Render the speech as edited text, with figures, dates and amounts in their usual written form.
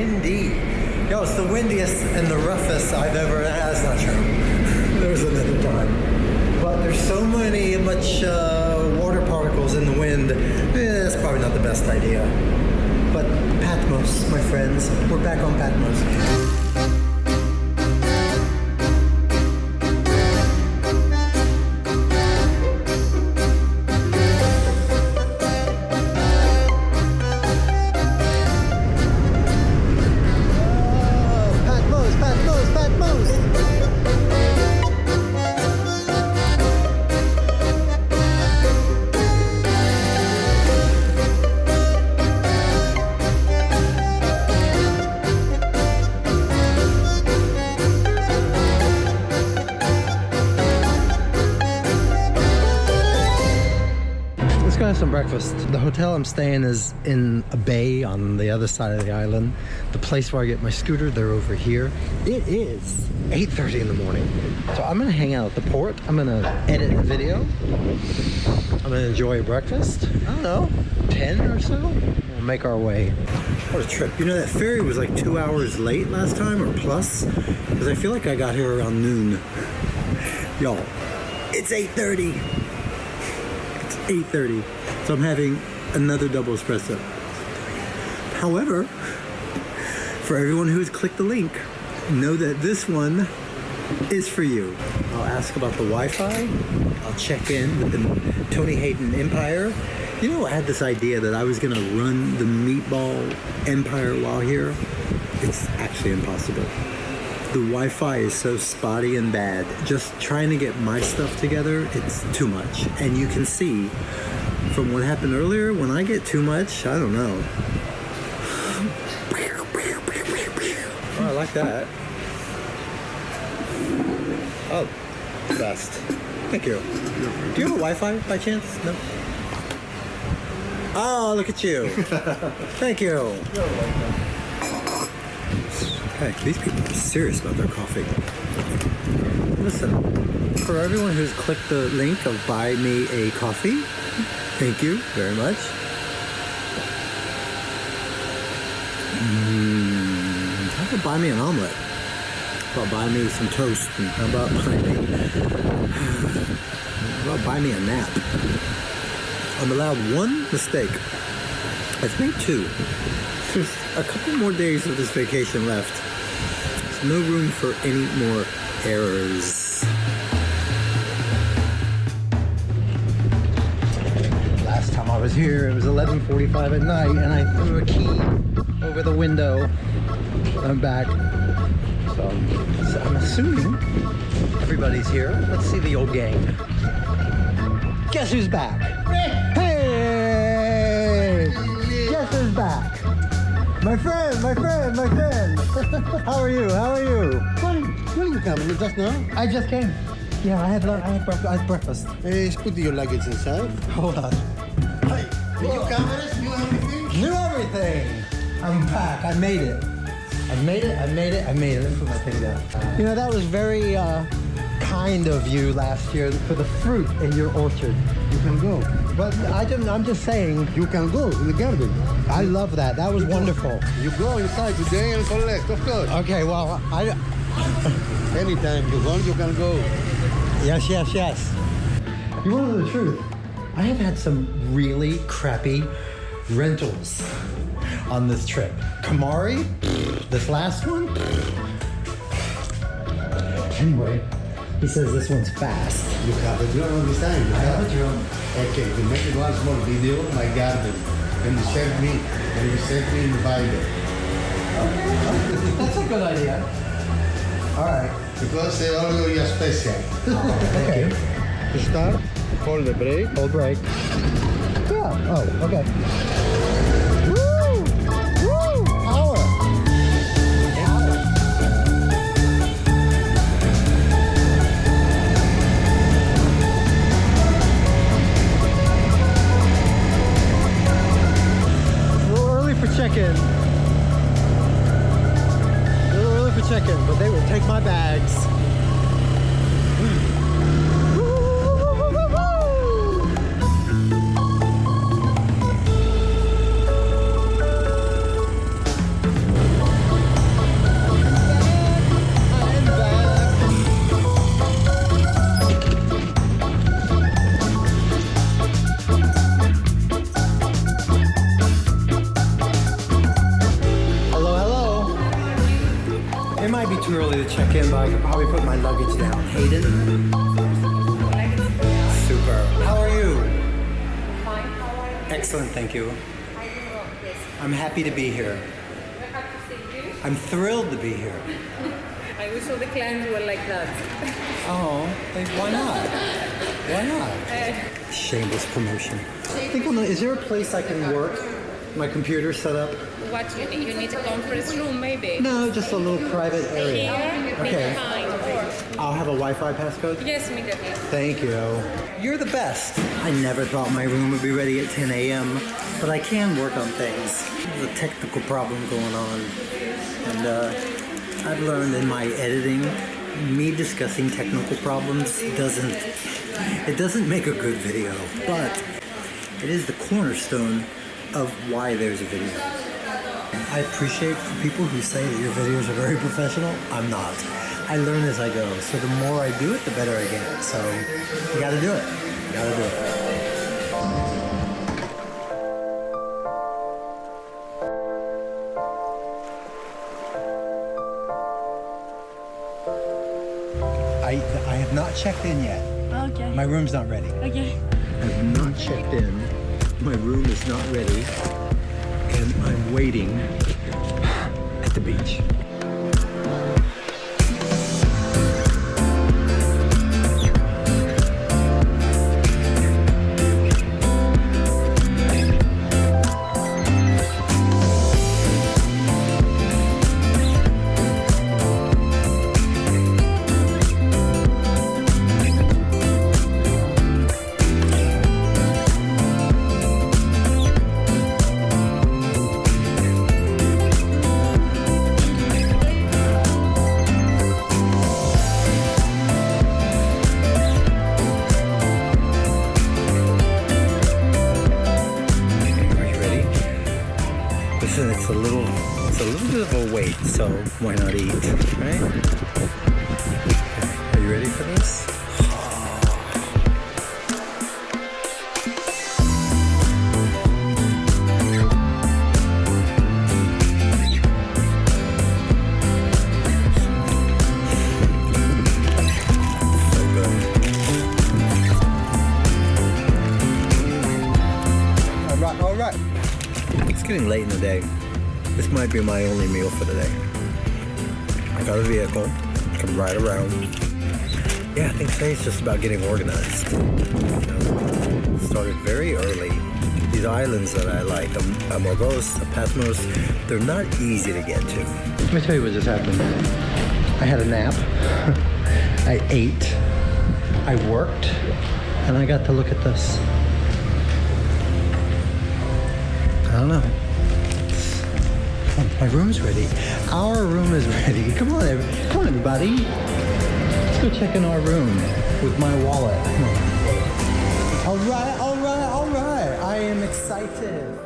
windy. Yo, it's the windiest and the roughest I've ever. That's not true. There's another time. But there's so much water particles in the wind. That's probably not the best idea. But Patmos, my friends, we're back on Patmos. Some breakfast. The hotel I'm staying is in a bay on the other side of the island. The place where I get my scooter, they're over here. It is 8:30 in the morning. So I'm gonna hang out at the port. I'm gonna edit the video. I'm gonna enjoy breakfast. I don't know, 10 or so. We'll make our way. What a trip. You know, that ferry was like 2 hours late last time or plus, because I feel like I got here around noon. Y'all, it's 8:30. 8:30, so I'm having another double espresso. However, for everyone who has clicked the link, know that this one is for you. I'll ask about the Wi-Fi. I'll check in with the Tony Hayden Empire. You know, I had this idea that I was gonna run the meatball empire while here. It's actually impossible. The Wi-Fi is so spotty and bad. Just trying to get my stuff together, it's too much. And you can see from what happened earlier, when I get too much, I don't know. Oh, I like that. Oh, best. Thank you. Do you have a Wi-Fi by chance? No? Oh, look at you. Thank you. You're welcome. Hey, these people are serious about their coffee. Listen, for everyone who's clicked the link of buy me a coffee, thank you very much. How about buy me an omelet? How about buy me some toast? And how about buy me a nap? I'm allowed one mistake. I think two. There's a couple more days of this vacation left. There's no room for any more errors. Last time I was here, it was 11:45 at night, and I threw a key over the window. I'm back. So I'm assuming everybody's here. Let's see the old gang. Guess who's back? Hey! Guess who's back? My friend! How are you? When you come? Just now? I just came. Yeah, I had breakfast. Hey, put your luggage inside. Hold on. Hey, new cameras, new everything? New everything! I'm back. I made it. I made it. Let me put my thing down. You know, that was very kind of you last year for the fruit in your orchard. You can go. But I'm just saying. You can go in the garden. I love that. That was wonderful. You go inside today and collect, of course. Okay, well, Anytime you want, you can go. Yes. You want to know the truth? I have had some really crappy rentals on this trip. Kamari, this last one. Anyway, he says this one's fast. You have a drone on this time. I have a drone. Okay, you make one small video of my garden. And you send me in the Bible. Okay. That's a good idea. All right. Because they all are special. Thank you. To start, hold the brake. Hold brake. Yeah. Oh, okay. Woo! Power! A little early for check-in. But they would take my bags. too early to check in, but I could probably put my luggage down. Hayden? Super. How are you? Fine, how are you? Excellent, thank you. I do well, yes. I'm happy to be here. We're happy to see you. I'm thrilled to be here. I wish all the clients were like that. Oh, why not? Why not? Shameless promotion. Is there a place I can work? My computer set up? What you need? You need a conference room, maybe? No, just a little private area. Here? Okay. Behind, or... I'll have a Wi-Fi passcode? Yes, immediately. Thank you. You're the best. I never thought my room would be ready at 10 a.m., but I can work on things. There's a technical problem going on. And I've learned in my editing, me discussing technical problems doesn't make a good video, but it is the cornerstone of why there's a video. I appreciate people who say that your videos are very professional. I'm not. I learn as I go, so the more I do it, the better I get. So you gotta do it. You gotta do it. I have not checked in yet. Okay. My room's not ready. Okay. I have not checked in. My room is not ready. And I'm waiting at the beach. Listen, it's a little bit of a wait, so why not eat, right? Are you ready for this? So good. All right. It's getting late in the day. This might be my only meal for the day. I got a vehicle, can ride around. Yeah, I think today's just about getting organized. Started very early. These islands that I like, Amorgos, Patmos, they're not easy to get to. Let me tell you what just happened. I had a nap, I ate, I worked, and I got to look at this. I don't know. My room's ready. Our room is ready. Come on, everybody. Let's go check in our room with my wallet. All right. I am excited.